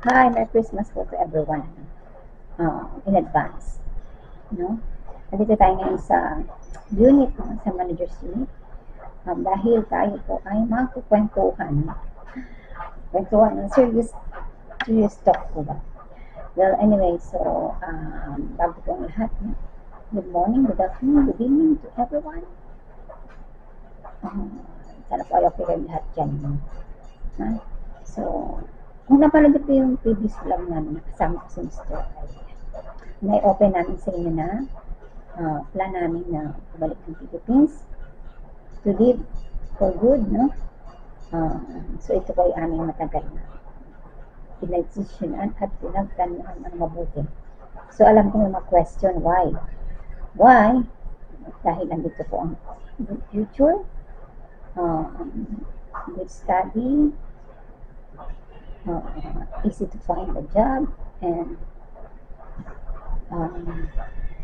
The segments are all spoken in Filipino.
Hi, Merry Christmas po to everyone in advance. No? Nandito tayo ngayon sa unit, no? Sa manager's unit. Dahil tayo po ay magkukwentuhan. Kwentuhan ng serious talk po ba? Well, anyway, so bago po ang lahat, no? Good morning, good afternoon, good evening to everyone. Sana po ay okay kayo lahat dyan. No? So, kung napanood po yung previous vlog namin, kasama ko si Mr. Ay, na-open namin sa inyo na plan namin na pabalik ng Philippines to live for good, no? So, ito po ay aming matagal na pinag-decisionan at pinagplanuhan ng mabuti. So, alam ko may question, why? Why? Dahil nandito po ang good future, good study, easy to find a job, and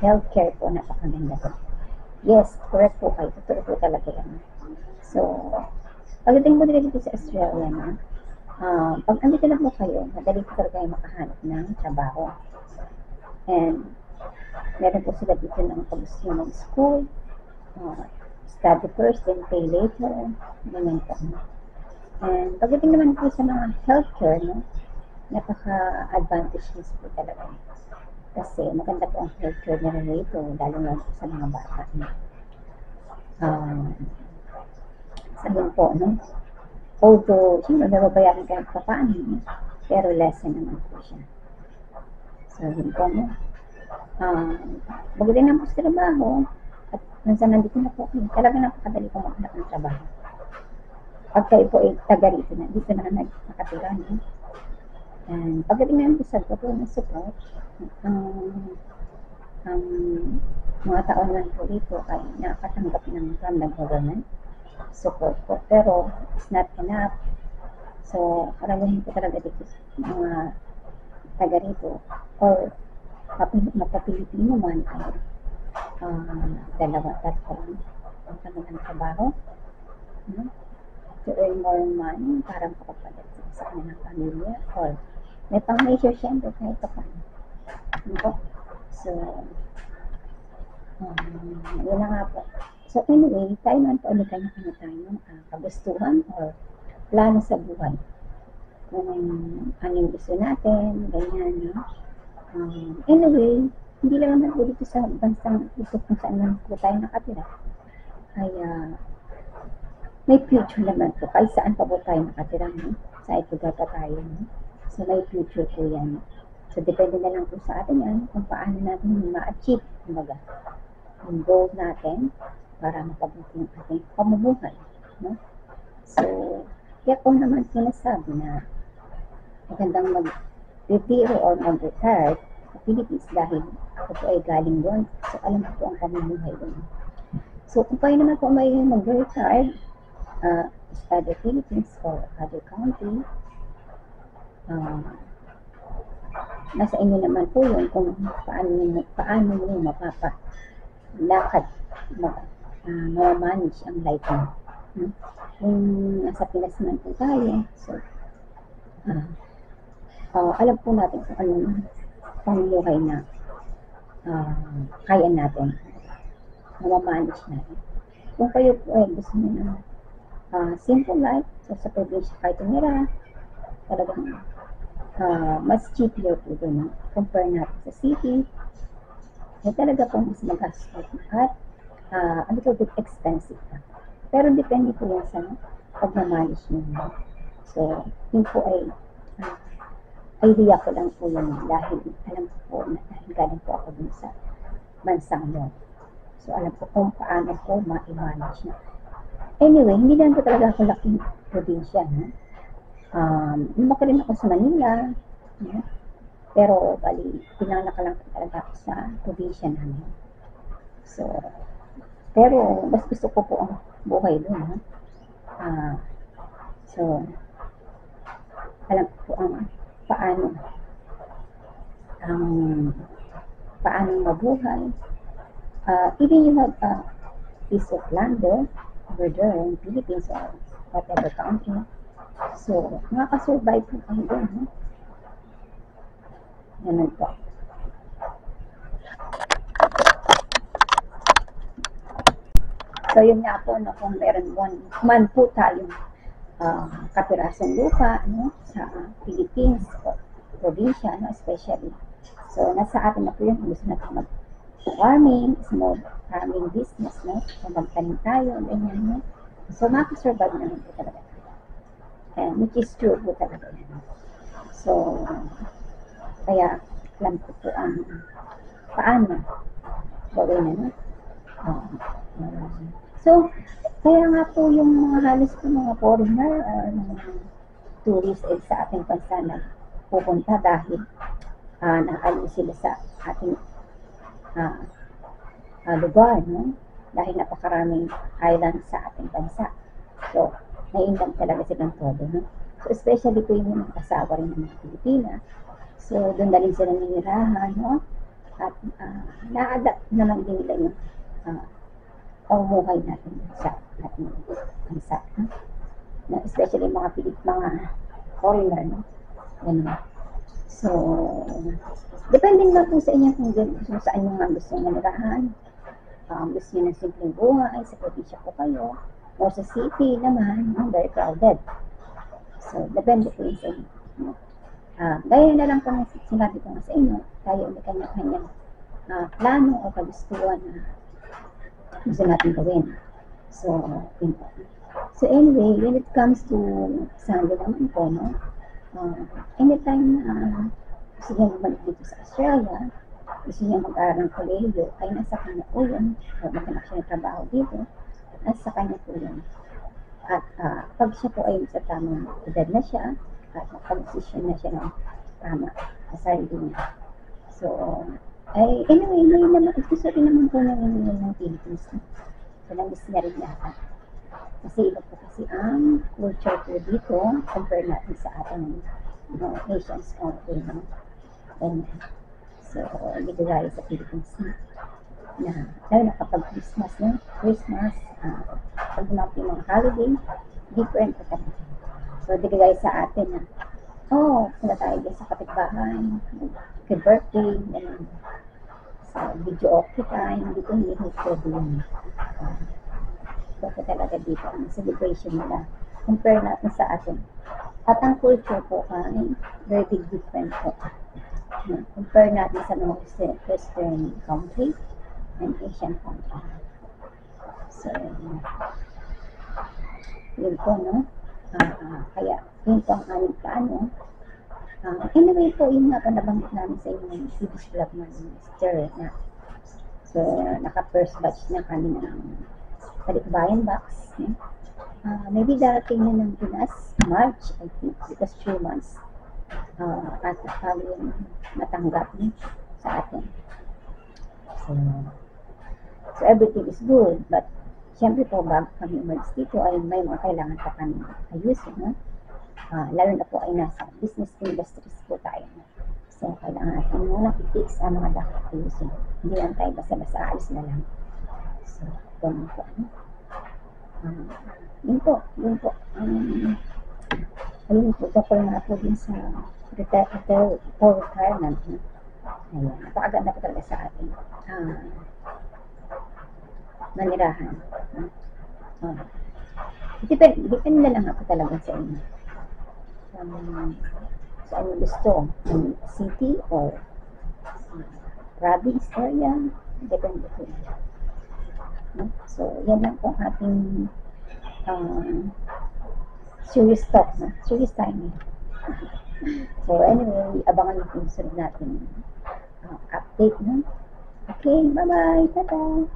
healthcare po, napakaganda po. Yes, correct po kayo. Totoo po talaga yan. So, pagdating po dito sa Australia, no? Pag andito na po kayo, madali po talaga kayo makahanap ng trabaho. And, meron po sila dito ng pag gusto ng school, study first, then pay later, ganyan po. And, pagdating naman po sa mga healthcare, no? Napaka-advantage po talaga. Kasi maganda po ang healthcare na rito, lalo na sa mga bata. Sabihin po, no? Although, siyempre, nababayaran ka pa paano, no? Pero lesson naman po siya. Sabihin po, no? Magaling na po sa trabaho, at minsan nandito na po kayo, talaga napakadali po maghanap ng trabaho. Pag kayo po ay taga rito na, dito na nakatira, no? And pagdating naman po sa government support, ang mga tao naman po dito ay nakakatanggap ng from the government support po. Pero it's not enough. So, karamihan po talaga dito mga taga rito or mapapilipino man ay dalawa, tatlo ang kanilang trabaho, no? To earn more money para makapalit sa kanilang pamilya or may pang-measure siyempre kahit pa paano. Ano? So, yun na nga po. So, anyway, tayo naman po, kanya-kanya tayong kagustuhan or plano sa buhay. Kung ano yung gusto natin, ganyan, no? Anyway, hindi lang naman po dito sa bansang ito kung saan naman po tayo nakatira. Kaya, may future naman po. Kahit saan pa po tayo nakatira, no? Sa lugar pa tayo, no? So, may future po yan. So, depende na lang po sa atin yan kung paano natin ma-achieve, kumbaga, yung goal natin para mapabuti yung ating pamumuhay, no? So, kaya ko naman sinasabi na magandang mag-retiro or mag-retire sa Philippines dahil ako po ay galing doon. So, alam ko po ang pamumuhay doon. So, kung kayo naman po may mag-retire, study Philippines or other country, nasa inyo naman po yun kung paano mo mapapalakad, ma-manage ang life mo. Kung nasa Pinas naman po tayo, so, alam po natin kung anong pamumuhay na kaya natin, na ma-manage natin. Kung kayo po ay gusto nyo na simple life, so sa probinsya kayo tumira, talagang mas cheaper po doon, compare natin sa city, ay talaga po mas magastos at a little bit expensive pa. Pero depende po yan sa pag-manage nyo. So, yun po ay idea ko lang po yun dahil alam ko po na dahil galing po ako dun sa bansang yun. So, alam ko kung paano po ma-manage na. Anyway, hindi lang po talaga ako laking probinsya, no? Lumaki rin ako sa Manila, no? Pero, bali, pinanganak lang talaga ako sa probinsya namin. So, pero, mas gusto ko po ang buhay doon, no? So, alam ko po ang paano mabuhay. Even you have a piece of land there, over there in Philippines or whatever country, so makaka-survive po kayo doon, no? Ganun po. So, yun nga po, no, kung meron man po tayong kapirasong lupa, no, sa Philippines, o probinsya, no, especially. So, nasa atin na po yun, gusto natin mag-farming, small farming business, no, so magtanim tayo, ganyan, no. So, makasurvive naman po talaga. And which is true po talaga yan. So, kaya, alam ko po ang paano gawin na, no. So, kaya nga po yung mga halos po mga foreigner or mga tourist sa ating bansa na pupunta dahil nakaalim sila sa ating lugar, no? Dahil napakaraming island sa ating bansa. So, naiindan talaga silang todo, no? So, especially po yung mga kasawa rin ng mga Pilipina. So, doon na rin sila ninirahan, no? At na-adapt naman din nila yung pamumuhay natin sa ating bansa, no? Especially mga foreigner, no? Ganun. So, depending lang po sa inyo kung saan nyo nga gusto manirahan. Gusto nyo ng simpleng buhay, sa probinsya po kayo, o sa city naman, very crowded. So, depende po yun sa inyo, no? Gaya na lang po ng sinabi ko nga sa inyo, tayo may kanya-kanyang plano o kagustuhan na gusto natin gawin. So, yun po. So, anyway, when it comes to Sunday naman po, no? Anytime na gusto niya bumalik dito sa Australia, gusto niya mag-aral ng kolehiyo, ay nasa kanya po yun, o maghanap siya ng trabaho dito, nasa kanya po yun. At pag siya po ay sa tamang edad na siya, at napag-desisyon na siya ng tama sa sarili niya. So, anyway, gusto rin naman po ng Philippines. So, gusto niya rin yata. Kasi iba po kasi ang culture po dito, compare natin sa ating nations country, no? And, so, dito gaya sa Philippines na, lalo na kapag Christmas, no? Christmas, pag dumating mga holiday, different po talaga. So, dito gaya sa atin na, punta tayo dyan sa kapitbahay, good birthday, and sa video okay time, dito hindi pwede yun. Bakit talaga dito ang celebration nila compare natin sa atin. At ang culture po ay very big different po. Compare natin sa mga Western country and Asian country. So, yun po, no? Kaya, yun po ang aming plano. Anyway po, yun nga po nabanggit namin sa inyo yung previous vlog na Sister na. So, naka-first batch na kami ng Balikbayan box. Maybe darating na ng Pinas, March, I think, because 3 months at kami yung matanggap sa atin. So, everything is good, but syempre po, bago kami umalis dito, ay may mga kailangan pa kami ayusin, no? Lalo na po ay nasa business industries po tayo. So, kailangan natin muna i-fix ang mga dapat ayusin. Hindi lang tayo basta-basta alis na lang. So, ganun po. Yun po. Ayun po, tapos na po din sa retirement. Ayan, napakaganda po talaga sa atin. Manirahan. Depende na lang ako talaga sa inyo. Saan nyo gusto? City or province area? Depende po. So, yan lang po ating serious talk na. Serious time. So, anyway, abangan natin yung sunod natin update. No? Okay, bye-bye. Tada!